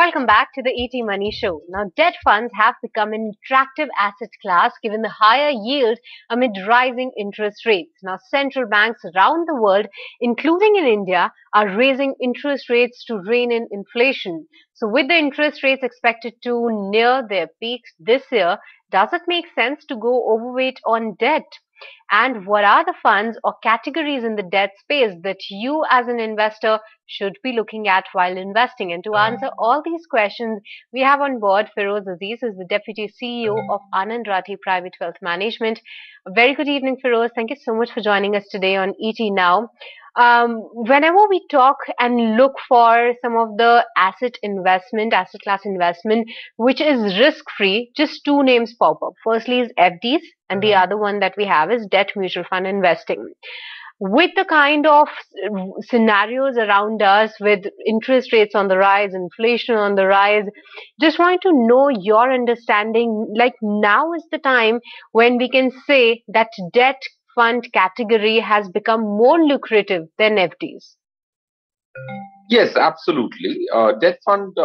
Welcome back to the ET Money Show. Now, debt funds have become an attractive asset class given the higher yield amid rising interest rates. Now, central banks around the world, including in India, are raising interest rates to rein in inflation. So, with the interest rates expected to near their peaks this year, does it make sense to go overweight on debt? And what are the funds or categories in the debt space that you as an investor should be looking at while investing? And to answer all these questions, we have on board Feroze Azeez, who is the Deputy CEO of Anand Rathi Private Wealth Management. A very good evening, Feroze. Thank you so much for joining us today on ET Now. Whenever we talk and look for some of the asset class investment, which is risk free, just two names pop up. Firstly is FDs, and the other one that we have is debt mutual fund investing. With the kind of scenarios around us, with interest rates on the rise, inflation on the rise, just wanted to know your understanding. Like, now is the time when we can say that debt fund category has become more lucrative than FDs. Yes, absolutely. Debt fund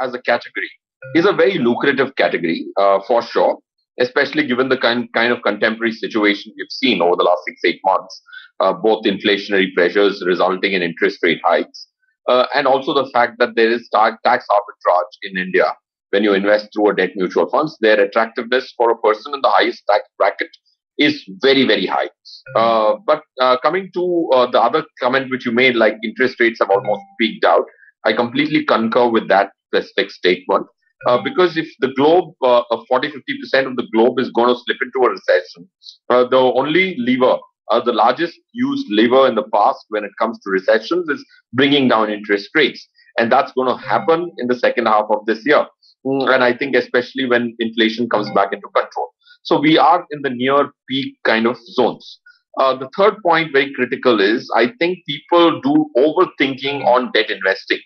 as a category is a very lucrative category for sure, especially given the kind of contemporary situation we've seen over the last 6-8 months, both inflationary pressures resulting in interest rate hikes, and also the fact that there is tax arbitrage in India. When you invest through a debt mutual funds, their attractiveness for a person in the highest tax bracket is very, very high. But coming to the other comment which you made, like interest rates have almost peaked out, I completely concur with that specific statement. Because if the globe, 40-50% of the globe is going to slip into a recession, the only lever, the largest used lever in the past when it comes to recessions is bringing down interest rates. And that's going to happen in the second half of this year. And I think especially when inflation comes back into control. So we are in the near peak kind of zones. The third point, very critical, is I think people do overthinking on debt investing.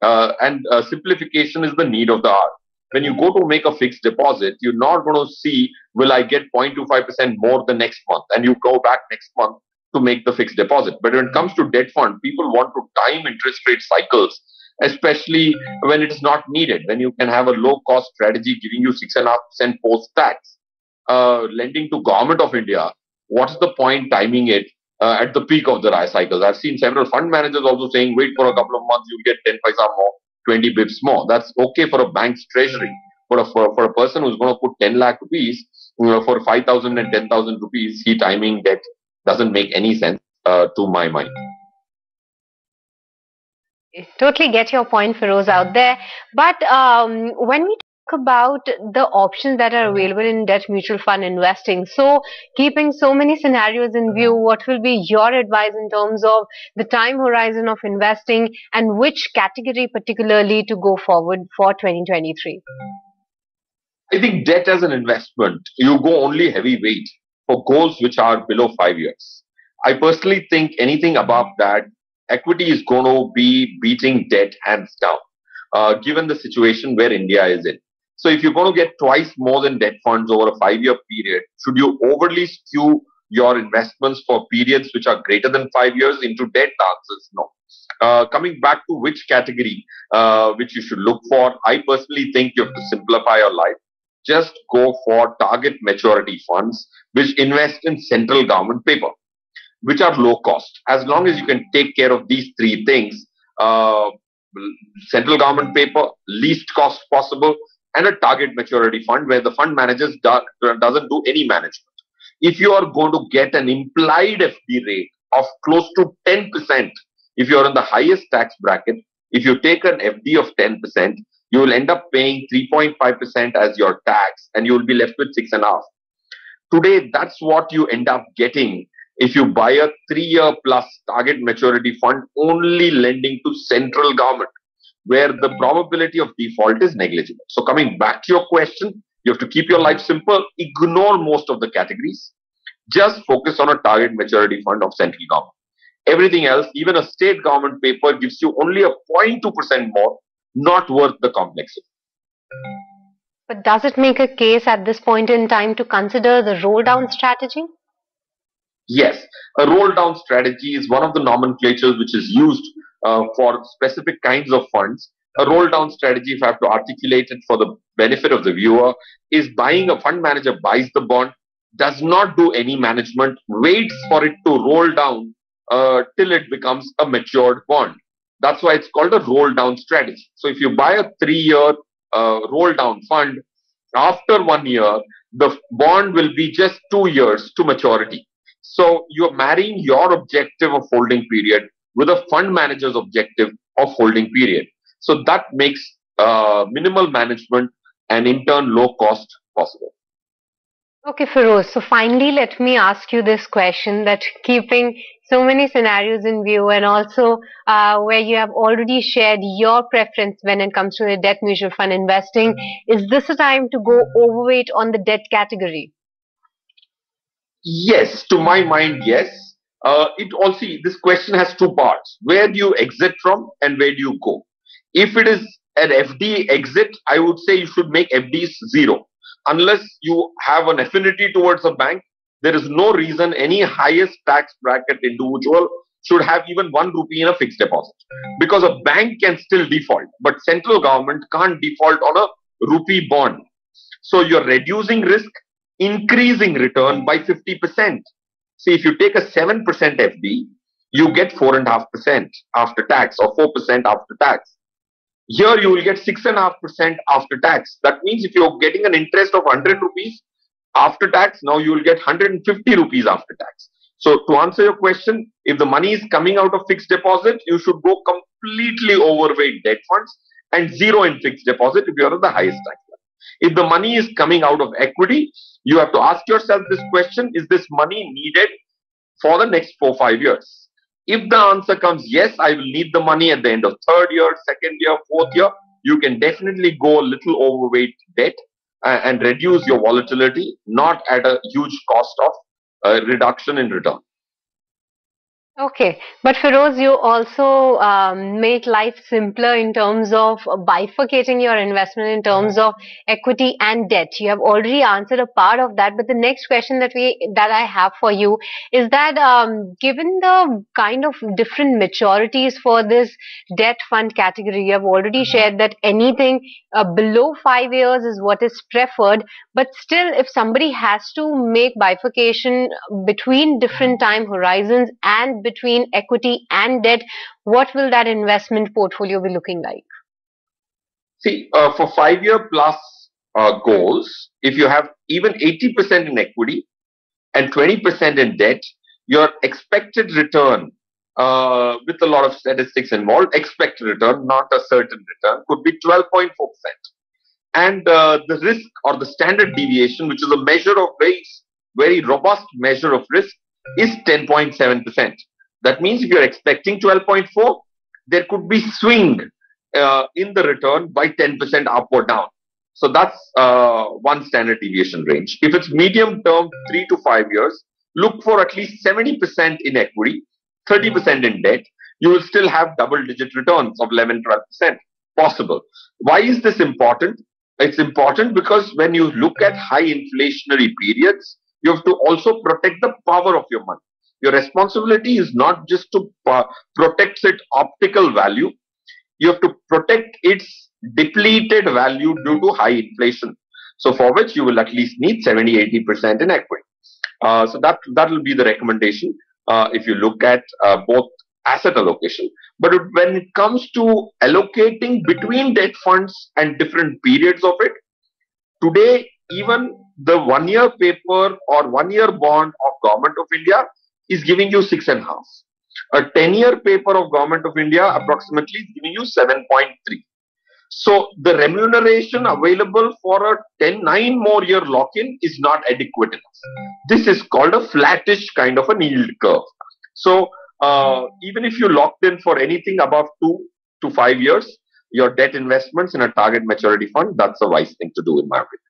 And simplification is the need of the hour. When you go to make a fixed deposit, you're not going to see, will I get 0.25% more the next month? And you go back next month to make the fixed deposit. But when it comes to debt fund, people want to time interest rate cycles, especially when it is not needed. When you can have a low cost strategy giving you 6.5% post tax. Lending to government of India, what's the point timing it at the peak of the rise cycles? I've seen several fund managers also saying, wait for a couple of months, you'll get 10 paisa more, 20 bips more. That's okay for a bank's treasury. But for a person who's going to put 10 lakh rupees, for 5,000 and 10,000 rupees, he timing debt doesn't make any sense to my mind. Totally get your point, Feroze, out there. But when we talk about the options that are available in debt mutual fund investing, so keeping so many scenarios in view, what will be your advice in terms of the time horizon of investing and which category particularly to go forward for 2023? I think debt as an investment, you go only heavyweight for goals which are below 5 years. I personally think anything above that, equity is going to be beating debt hands down, given the situation where India is in. So if you're going to get twice more than debt funds over a 5-year period, should you overly skew your investments for periods which are greater than 5 years into debt? The answer is no. Coming back to which category which you should look for, I personally think you have to simplify your life. Just go for target maturity funds which invest in central government paper, which are low cost. As long as you can take care of these three things, central government paper, least cost possible, and a target maturity fund where the fund managers doesn't do any management. If you are going to get an implied FD rate of close to 10%, if you are in the highest tax bracket, if you take an FD of 10%, you will end up paying 3.5% as your tax and you will be left with 6.5%. Today, that's what you end up getting if you buy a 3-year plus target maturity fund only lending to central government, where the probability of default is negligible. So coming back to your question, you have to keep your life simple, ignore most of the categories, just focus on a target maturity fund of central government. Everything else, even a state government paper, gives you only a 0.2% more, not worth the complexity. But does it make a case at this point in time to consider the roll down strategy? Yes, a roll down strategy is one of the nomenclatures which is used for specific kinds of funds A roll down strategy, if I have to articulate it for the benefit of the viewer, is buying a fund manager buys the bond, does not do any management, waits for it to roll down till it becomes a matured bond. That's why it's called a roll down strategy. So if you buy a 3 year roll down fund, after 1 year, the bond will be just 2 years to maturity. So you're marrying your objective of holding period with a fund manager's objective of holding period. So that makes minimal management and in turn low cost possible. Okay, Feroze. So finally, let me ask you this question that keeping so many scenarios in view and also where you have already shared your preference when it comes to the debt mutual fund investing, is this a time to go overweight on the debt category? Yes, to my mind, yes. It also this question has two parts. Where do you exit from and where do you go? If it is an FD exit, I would say you should make FDs zero. Unless you have an affinity towards a bank, there is no reason any highest tax bracket individual should have even 1 rupee in a fixed deposit. Because a bank can still default, but central government can't default on a rupee bond. So you're reducing risk, increasing return by 50%. See, if you take a 7% FD, you get 4.5% after tax or 4% after tax. Here you will get 6.5% after tax. That means if you're getting an interest of 100 rupees after tax, now you will get 150 rupees after tax. So to answer your question, if the money is coming out of fixed deposit, you should go completely overweight debt funds and zero in fixed deposit if you are at the highest tax. If the money is coming out of equity, you have to ask yourself this question: is this money needed for the next 4 5 years? If the answer comes yes, I will need the money at the end of third year, second year, fourth year, you can definitely go a little overweight debt and reduce your volatility, not at a huge cost of reduction in return. Okay, but Feroz, you also make life simpler in terms of bifurcating your investment in terms of equity and debt. You have already answered a part of that, but the next question that I have for you is that given the kind of different maturities for this debt fund category, you have already shared that anything below 5 years is what is preferred. But still, if somebody has to make bifurcation between different time horizons and between equity and debt, what will that investment portfolio be looking like? See, for 5 year plus Hmm. goals, if you have even 80% in equity and 20% in debt, your expected return, with a lot of statistics involved, expected return, not a certain return, could be 12.4%. And the risk or the standard deviation, which is a measure of very robust measure of risk, is 10.7%. That means if you're expecting 12.4, there could be swing in the return by 10% up or down. So that's one standard deviation range. If it's medium term, 3 to 5 years, look for at least 70% in equity, 30% in debt. You will still have double digit returns of 11, 12% possible. Why is this important? It's important because when you look at high inflationary periods, you have to also protect the power of your money. Your responsibility is not just to protect its optical value, you have to protect its depleted value due to high inflation. So for which you will at least need 70-80% in equity. So that will be the recommendation if you look at both asset allocation. But when it comes to allocating between debt funds and different periods of it, today even the 1 year paper or 1 year bond of Government of India is giving you 6.5. A 10-year paper of Government of India approximately is giving you 7.3. So the remuneration available for a 9 more year lock-in is not adequate enough. This is called a flattish kind of a yield curve. So even if you locked in for anything above 2 to 5 years, your debt investments in a target maturity fund, that's a wise thing to do in my opinion.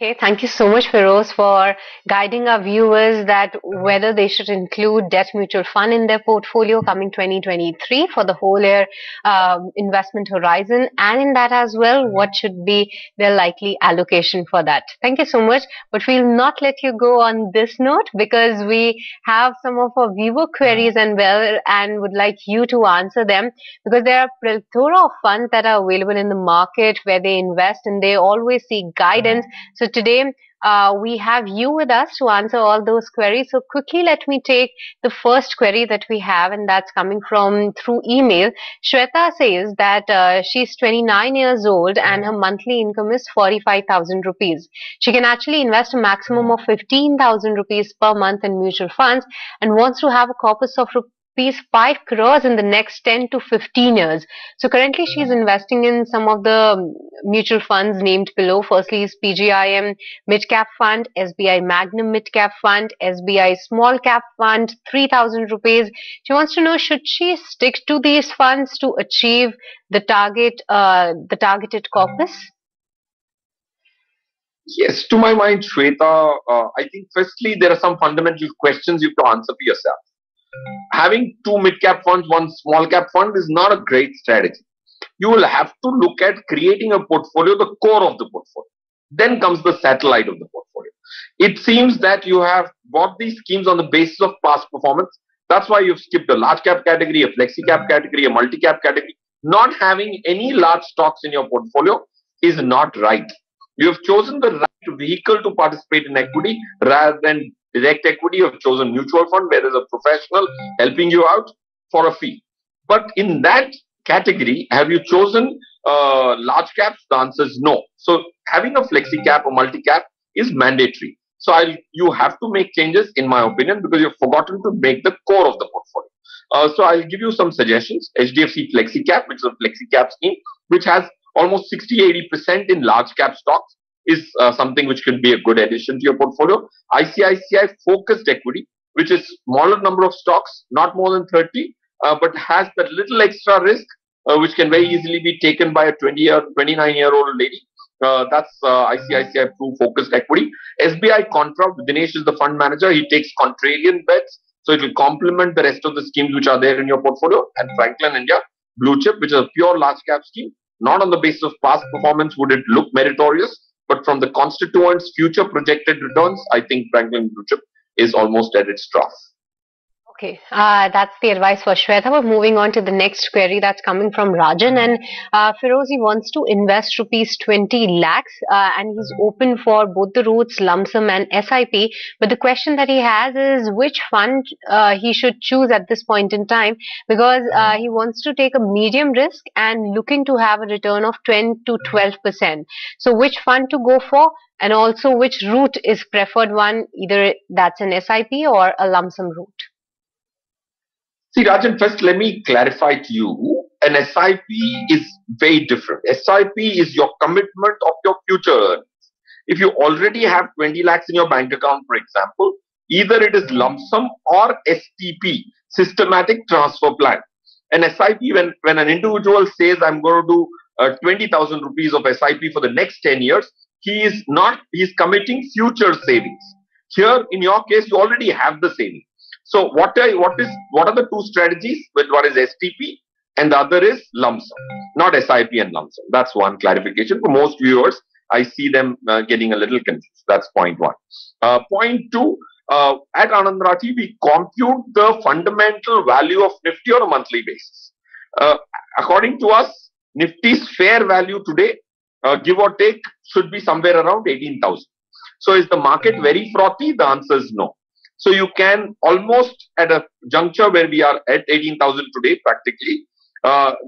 Okay, thank you so much, Feroze, for guiding our viewers that whether they should include debt mutual fund in their portfolio coming 2023 for the whole year investment horizon, and in that as well, what should be their likely allocation for that. Thank you so much, but we'll not let you go on this note because we have some of our viewer queries and would like you to answer them because there are plethora of funds that are available in the market where they invest and they always seek guidance. So today we have you with us to answer all those queries. So quickly, let me take the first query that we have, and that's coming from through email. Shweta says that she's 29 years old and her monthly income is 45,000 rupees. She can actually invest a maximum of 15,000 rupees per month in mutual funds and wants to have a corpus of rupees 5 crores in the next 10 to 15 years. So currently she's investing in some of the mutual funds named below. Firstly is PGIM Mid Cap Fund, SBI Magnum Mid Cap Fund, SBI Small Cap Fund, 3,000 rupees. She wants to know, should she stick to these funds to achieve the targeted corpus? Yes, to my mind, Shweta, I think firstly there are some fundamental questions you have to answer for yourself. Having two mid-cap funds, one small-cap fund is not a great strategy. You will have to look at creating a portfolio, the core of the portfolio. Then comes the satellite of the portfolio. It seems that you have bought these schemes on the basis of past performance. That's why you've skipped a large cap category, a flexi cap category, a multi cap category. Not having any large stocks in your portfolio is not right. You have chosen the right vehicle to participate in equity rather than direct equity. You have chosen mutual fund where there's a professional helping you out for a fee. But in that category, have you chosen large caps? The answer is no. So having a flexi cap or multi cap is mandatory. So you have to make changes, in my opinion, because you've forgotten to make the core of the portfolio. So I'll give you some suggestions. HDFC Flexi Cap, which is a flexi cap scheme, which has almost 60-80% in large cap stocks, is something which could be a good addition to your portfolio. ICICI Focused Equity, which is smaller number of stocks, not more than 30, but has that little extra risk, which can very easily be taken by a 29-year-old lady. That's ICICI Focused Equity. SBI Contra, Dinesh is the fund manager. He takes contrarian bets, so it will complement the rest of the schemes which are there in your portfolio. And Franklin India Blue Chip, which is a pure large cap scheme. Not on the basis of past performance would it look meritorious, but from the constituents' future projected returns, I think Franklin Blue Chip is almost at its trough. Okay, that's the advice for Shweta. But moving on to the next query that's coming from Rajan, and Feroze wants to invest rupees 20 lakhs, and he's open for both the routes, lump sum and SIP. But the question that he has is which fund he should choose at this point in time, because he wants to take a medium risk and looking to have a return of 10 to 12%. So which fund to go for? And also which route is preferred one, either that's an SIP or a lump sum route. See, Rajan, first let me clarify to you, an SIP is very different. SIP is your commitment of your future earnings. If you already have 20 lakhs in your bank account, for example, either it is lump sum or STP, systematic transfer plan. An SIP, when an individual says, I'm going to do 20,000 rupees of SIP for the next 10 years, he is committing future savings. Here, in your case, you already have the savings. So what are the two strategies? One is STP and the other is lump sum, not SIP and lump sum. That's one clarification. For most viewers, I see them getting a little confused. That's point one. Point two, at Anand Rathi, we compute the fundamental value of Nifty on a monthly basis. According to us, Nifty's fair value today, give or take, should be somewhere around 18,000. So is the market very frothy? The answer is no. So you can almost at a juncture where we are at 18,000 today practically,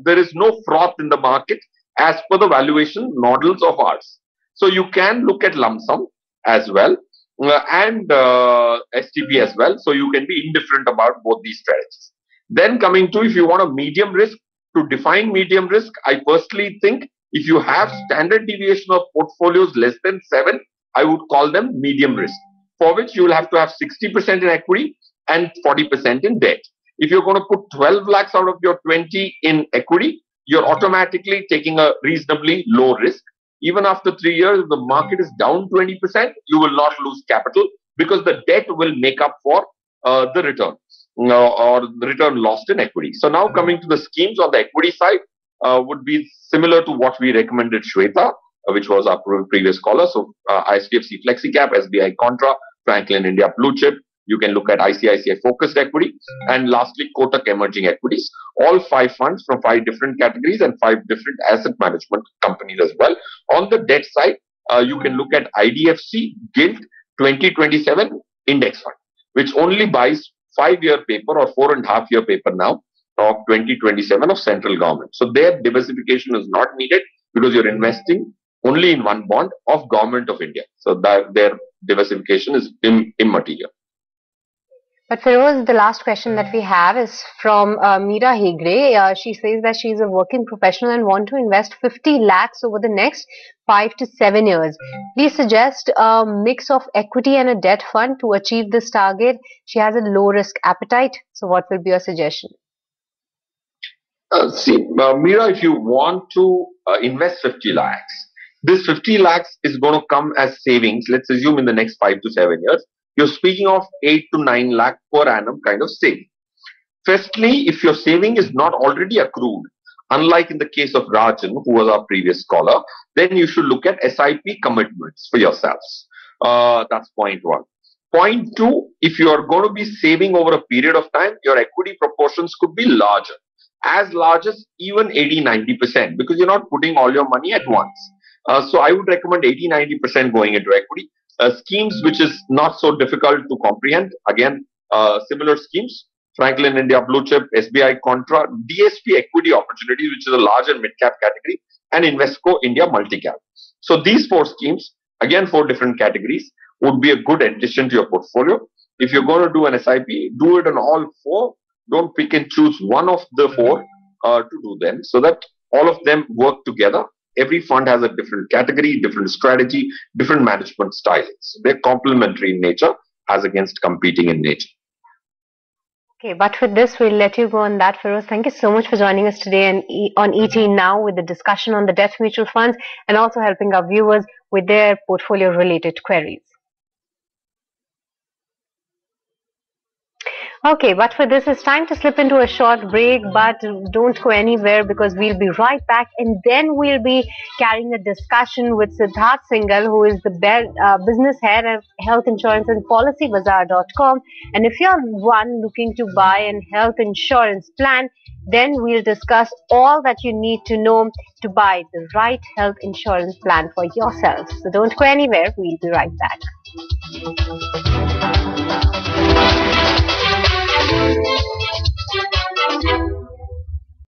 there is no froth in the market as per the valuation models of ours. So you can look at lump sum as well and STP as well. So you can be indifferent about both these strategies. Then coming to, if you want a medium risk, to define medium risk, I personally think if you have standard deviation of portfolios less than 7, I would call them medium risk, for which you will have to have 60% in equity and 40% in debt. If you're going to put 12 lakhs out of your 20 in equity, you're automatically taking a reasonably low risk. even after 3 years, if the market is down 20%, you will not lose capital because the debt will make up for the return or the return lost in equity. So now coming to the schemes on the equity side would be similar to what we recommended Shweta, which was our previous caller. So ISDFC FlexiCap, SBI Contra, Franklin India Blue Chip. You can look at ICICI Focused Equity, and lastly Kotak Emerging Equities. All 5 funds from 5 different categories and 5 different asset management companies as well. On the debt side, you can look at IDFC Gilt 2027 Index Fund, which only buys 5-year paper or 4.5-year paper now of 2027 of central government. So their diversification is not needed because you're investing only in one bond of government of India. So that their diversification is immaterial. But Feroze, the last question that we have is from Meera Hegre. She says that she is a working professional and want to invest 50 lakhs over the next 5 to 7 years. Please suggest a mix of equity and a debt fund to achieve this target. She has a low risk appetite. So what will be your suggestion? Meera, if you want to invest 50 lakhs, this 50 lakhs is going to come as savings, let's assume in the next 5 to 7 years. You're speaking of 8 to 9 lakh per annum kind of saving. Firstly, if your saving is not already accrued, unlike in the case of Rajan, who was our previous caller, then you should look at SIP commitments for yourselves. That's point one. Point two, if you are going to be saving over a period of time, your equity proportions could be larger, as large as even 80-90%, because you're not putting all your money at once. So I would recommend 80-90% going into equity. Schemes which is not so difficult to comprehend. Again, similar schemes: Franklin India Blue Chip, SBI Contra, DSP Equity Opportunities, which is a large and mid cap category, and Invesco India Multicap. So these 4 schemes, again 4 different categories, would be a good addition to your portfolio. If you're going to do an SIP, do it on all 4. Don't pick and choose one of the 4 to do them, so that all of them work together. Every fund has a different category, different strategy, different management styles. They're complementary in nature as against competing in nature. Okay, but with this, we'll let you go on that, Feroze. Thank you so much for joining us today on ET Now with the discussion on the debt mutual funds and also helping our viewers with their portfolio-related queries. Okay, but for this, it's time to slip into a short break, but don't go anywhere because we'll be right back, and then we'll be carrying a discussion with Siddharth Singhal, who is the business head of health insurance and policybazaar.com. And if you're one looking to buy an health insurance plan, then we'll discuss all that you need to know to buy the right health insurance plan for yourself. So don't go anywhere, we'll be right back.